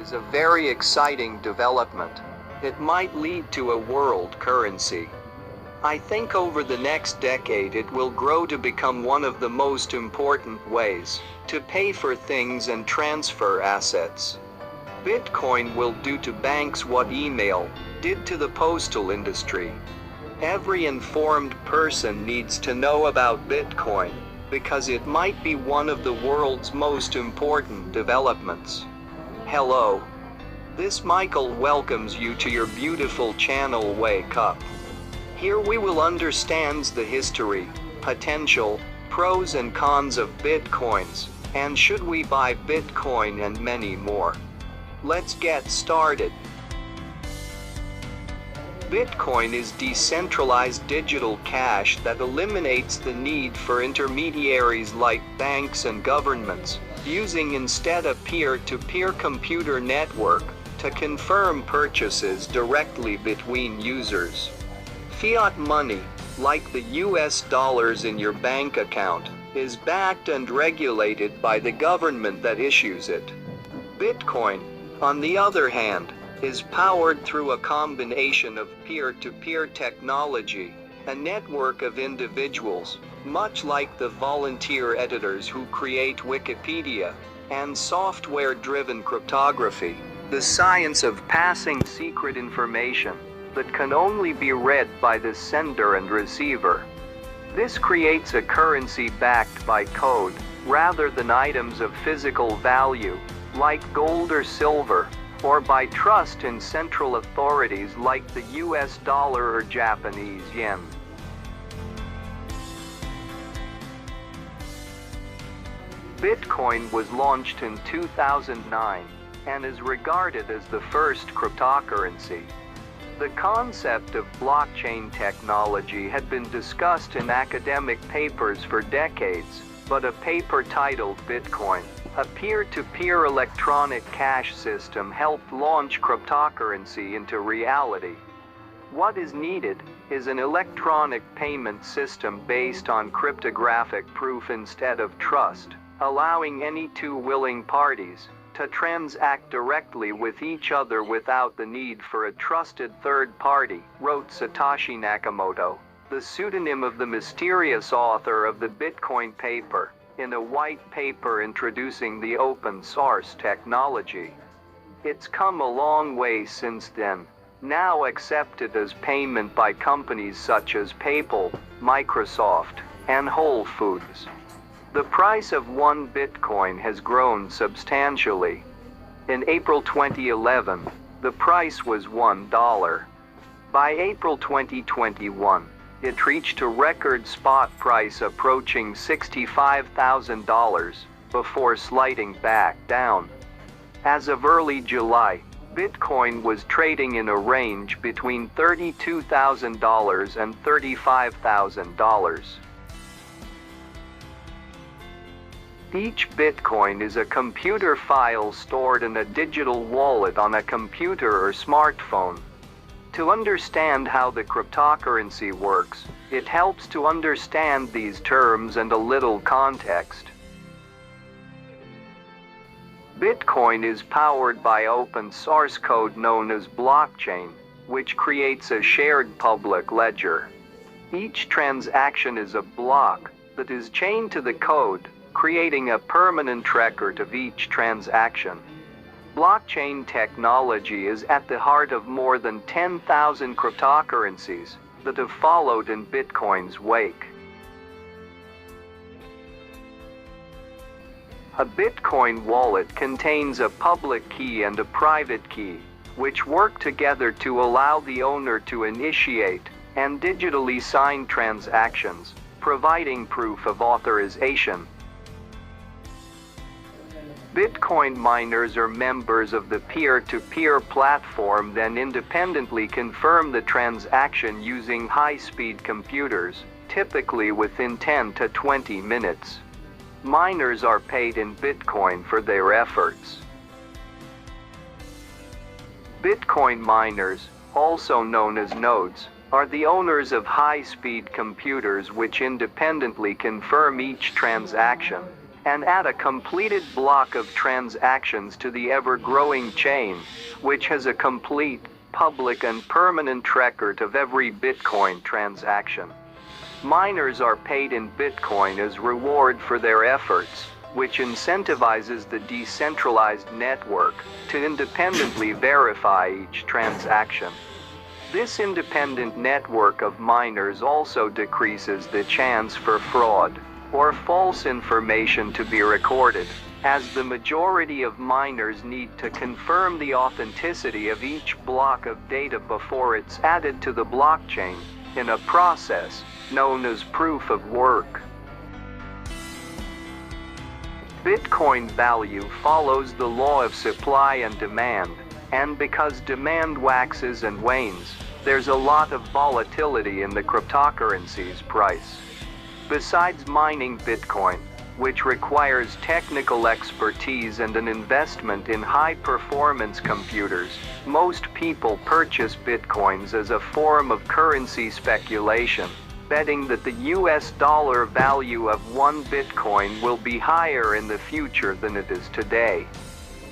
is a very exciting development. It might lead to a world currency. I think over the next decade it will grow to become one of the most important ways to pay for things and transfer assets. Bitcoin will do to banks what email did to the postal industry. Every informed person needs to know about Bitcoin, because it might be one of the world's most important developments. Hello. This Michael welcomes you to your beautiful channel Wake Up. Here we will understand the history, potential, pros and cons of Bitcoins, and should we buy Bitcoin and many more. Let's get started. Bitcoin is decentralized digital cash that eliminates the need for intermediaries like banks and governments, using instead a peer-to-peer computer network to confirm purchases directly between users. Fiat money, like the US dollars in your bank account, is backed and regulated by the government that issues it. Bitcoin, on the other hand, is powered through a combination of peer-to-peer technology, a network of individuals, much like the volunteer editors who create Wikipedia, and software-driven cryptography, the science of passing secret information that can only be read by the sender and receiver. This creates a currency backed by code, rather than items of physical value, like gold or silver, or by trust in central authorities like the US dollar or Japanese yen. Bitcoin was launched in 2009 and is regarded as the first cryptocurrency. The concept of blockchain technology had been discussed in academic papers for decades, but a paper titled Bitcoin, a peer-to-peer electronic cash system, helped launch cryptocurrency into reality. What is needed is an electronic payment system based on cryptographic proof instead of trust, allowing any two willing parties to transact directly with each other without the need for a trusted third party, wrote Satoshi Nakamoto, the pseudonym of the mysterious author of the Bitcoin paper, in a white paper introducing the open source technology. It's come a long way since then, now accepted as payment by companies such as PayPal, Microsoft, and Whole Foods. The price of one Bitcoin has grown substantially. In April 2011, the price was $1. By April 2021, it reached a record spot price approaching $65,000, before sliding back down. As of early July, Bitcoin was trading in a range between $32,000 and $35,000. Each Bitcoin is a computer file stored in a digital wallet on a computer or smartphone. To understand how the cryptocurrency works, it helps to understand these terms and a little context. Bitcoin is powered by open source code known as blockchain, which creates a shared public ledger. Each transaction is a block that is chained to the code, creating a permanent record of each transaction. Blockchain technology is at the heart of more than 10,000 cryptocurrencies that have followed in Bitcoin's wake. A Bitcoin wallet contains a public key and a private key, which work together to allow the owner to initiate and digitally sign transactions, providing proof of authorization. Bitcoin miners are members of the peer-to-peer platform, then independently confirm the transaction using high-speed computers, typically within 10 to 20 minutes. Miners are paid in Bitcoin for their efforts. Bitcoin miners, also known as nodes, are the owners of high-speed computers which independently confirm each transaction. and add a completed block of transactions to the ever-growing chain, which has a complete, public and permanent record of every Bitcoin transaction. Miners are paid in Bitcoin as reward for their efforts, which incentivizes the decentralized network to independently verify each transaction. This independent network of miners also decreases the chance for fraud or false information to be recorded, as the majority of miners need to confirm the authenticity of each block of data before it's added to the blockchain, in a process known as proof of work. Bitcoin value follows the law of supply and demand, and because demand waxes and wanes, there's a lot of volatility in the cryptocurrency's price. Besides mining Bitcoin, which requires technical expertise and an investment in high-performance computers, most people purchase Bitcoins as a form of currency speculation, betting that the US dollar value of one Bitcoin will be higher in the future than it is today.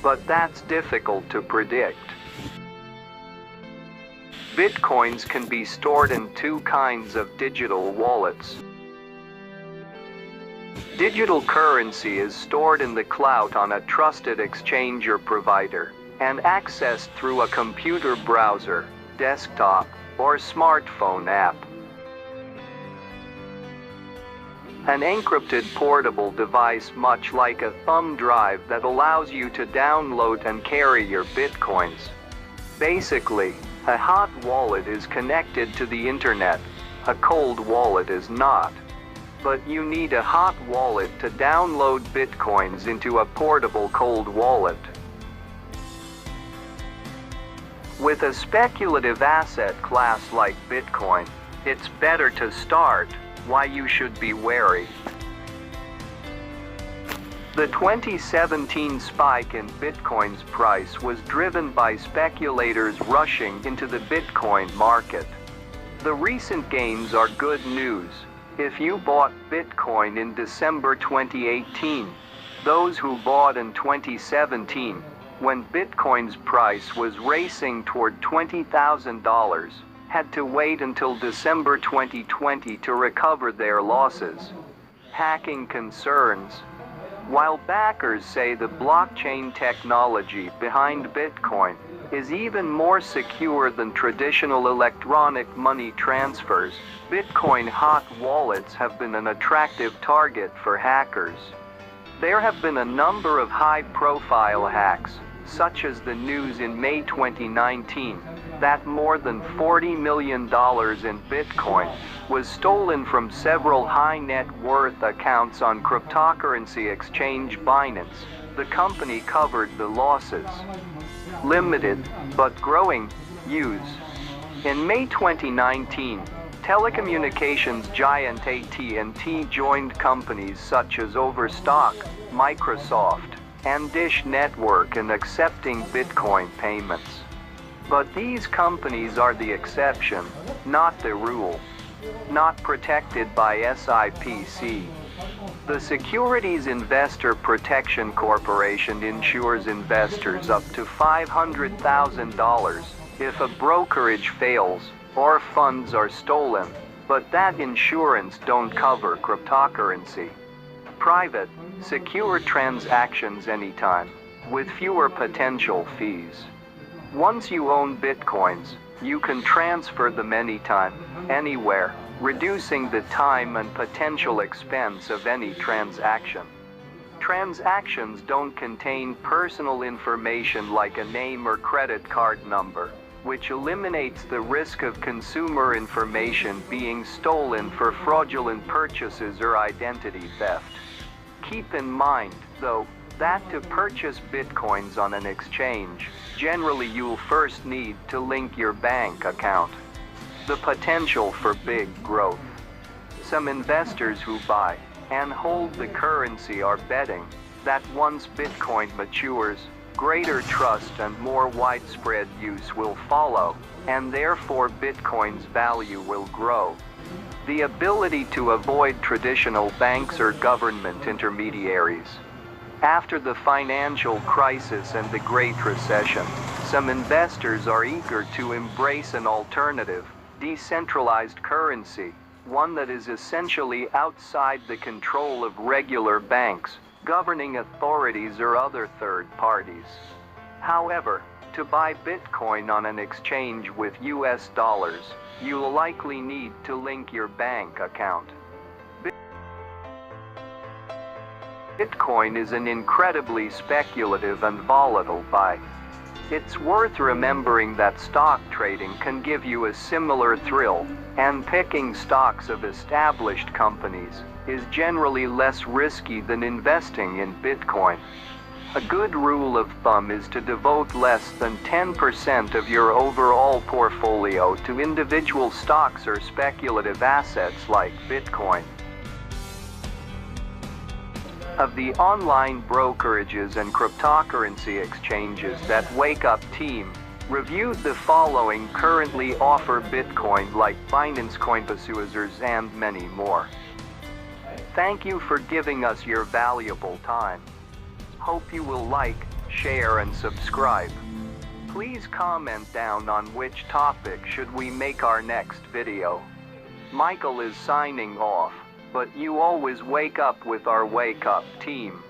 But that's difficult to predict. Bitcoins can be stored in two kinds of digital wallets. Digital currency is stored in the cloud on a trusted exchange or provider, and accessed through a computer browser, desktop, or smartphone app. An encrypted portable device much like a thumb drive that allows you to download and carry your Bitcoins. Basically, a hot wallet is connected to the internet, a cold wallet is not. But you need a hot wallet to download Bitcoins into a portable cold wallet. With a speculative asset class like Bitcoin, it's better to start why you should be wary. The 2017 spike in Bitcoin's price was driven by speculators rushing into the Bitcoin market. The recent gains are good news. If you bought Bitcoin in December 2018, those who bought in 2017, when Bitcoin's price was racing toward $20,000, had to wait until December 2020 to recover their losses. Hacking concerns. While backers say the blockchain technology behind Bitcoin is even more secure than traditional electronic money transfers, Bitcoin hot wallets have been an attractive target for hackers. There have been a number of high-profile hacks, such as the news in May 2019, that more than $40 million in Bitcoin was stolen from several high-net-worth accounts on cryptocurrency exchange Binance. The company covered the losses. Limited, but growing, use. In May 2019, telecommunications giant AT&T joined companies such as Overstock, Microsoft, and Dish Network in accepting Bitcoin payments. But these companies are the exception, not the rule. Not protected by SIPC. The Securities Investor Protection Corporation insures investors up to $500,000 if a brokerage fails or funds are stolen, but that insurance don't cover cryptocurrency. Private, secure transactions anytime, with fewer potential fees. Once you own Bitcoins, you can transfer them anytime, anywhere, reducing the time and potential expense of any transaction. Transactions don't contain personal information like a name or credit card number, which eliminates the risk of consumer information being stolen for fraudulent purchases or identity theft. Keep in mind, though, that to purchase Bitcoins on an exchange, generally you'll first need to link your bank account. The potential for big growth. Some investors who buy and hold the currency are betting that once Bitcoin matures, greater trust and more widespread use will follow, and therefore Bitcoin's value will grow. The ability to avoid traditional banks or government intermediaries. After the financial crisis and the Great Recession, some investors are eager to embrace an alternative, decentralized currency, one that is essentially outside the control of regular banks, governing authorities or other third parties. However, to buy Bitcoin on an exchange with US dollars, you'll likely need to link your bank account. Bitcoin is an incredibly speculative and volatile buy. It's worth remembering that stock trading can give you a similar thrill, and picking stocks of established companies is generally less risky than investing in Bitcoin. A good rule of thumb is to devote less than 10% of your overall portfolio to individual stocks or speculative assets like Bitcoin. Of the online brokerages and cryptocurrency exchanges that Wake Up team reviewed, the following currently offer Bitcoin, like Binance, Coinbase, and many more. Thank you for giving us your valuable time. Hope you will like, share, and subscribe. Please comment down on which topic should we make our next video. Michael is signing off, but you always wake up with our Wake Up team.